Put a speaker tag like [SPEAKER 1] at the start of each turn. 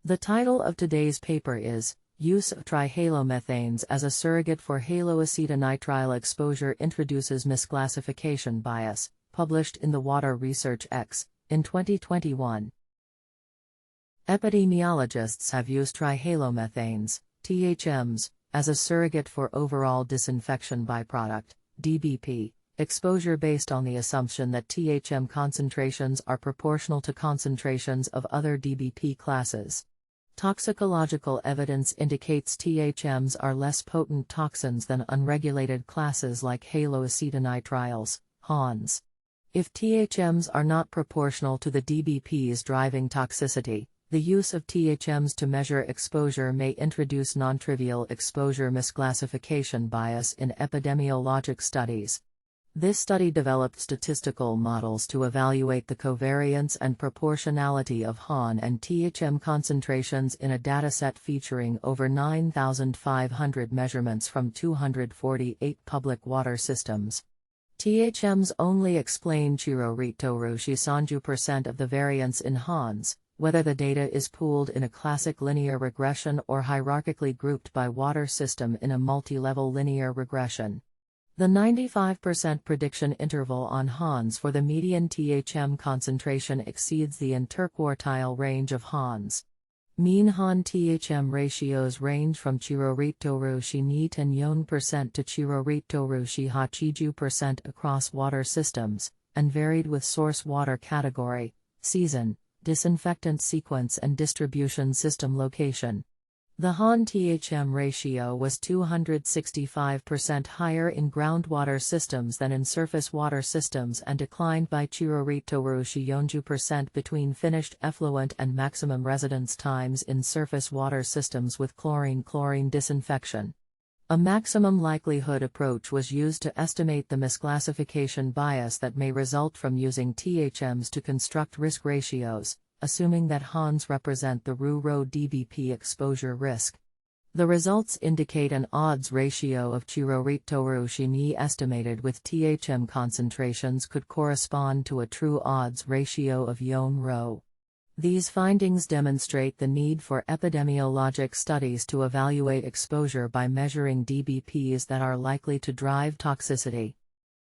[SPEAKER 1] The title of today's paper is, Use of Trihalomethanes as a Surrogate for Haloacetonitrile Exposure Introduces Misclassification Bias, published in the Water Research X, in 2021. Epidemiologists have used trihalomethanes, THMs, as a surrogate for overall disinfection byproduct, DBP, exposure based on the assumption that THM concentrations are proportional to concentrations of other DBP classes. Toxicological evidence indicates THMs are less potent toxins than unregulated classes like haloacetonitriles, HANs. If THMs are not proportional to the DBPs driving toxicity, the use of THMs to measure exposure may introduce non-trivial exposure misclassification bias in epidemiologic studies. This study developed statistical models to evaluate the covariance and proportionality of HAN and THM concentrations in a dataset featuring over 9,500 measurements from 248 public water systems. THMs only explain窶徼rue窶of the variance in HANs, whether the data is pooled in a classic linear regression or hierarchically grouped by water system in a multilevel linear regression. The 95% prediction interval on HANs for the median THM concentration exceeds the interquartile range of HANs. Mean HAN-THM ratios range from窶徼rue窶 to窶徼rue窶across water systems, and varied with source water category, season, disinfectant sequence and distribution system location. The HAN-THM ratio was 265% higher in groundwater systems than in surface water systems and declined by窶徼rue窶between finished effluent and maximum residence times in surface water systems with chlorine-chlorine disinfection. A maximum likelihood approach was used to estimate the misclassification bias that may result from using THMs to construct risk ratios, assuming that HANs represent the rho DBP exposure risk. The results indicate an odds ratio of窶徼rue estimated with THM concentrations could correspond to a true odds ratio of $1 rho. These findings demonstrate the need for epidemiologic studies to evaluate exposure by measuring DBPs that are likely to drive toxicity.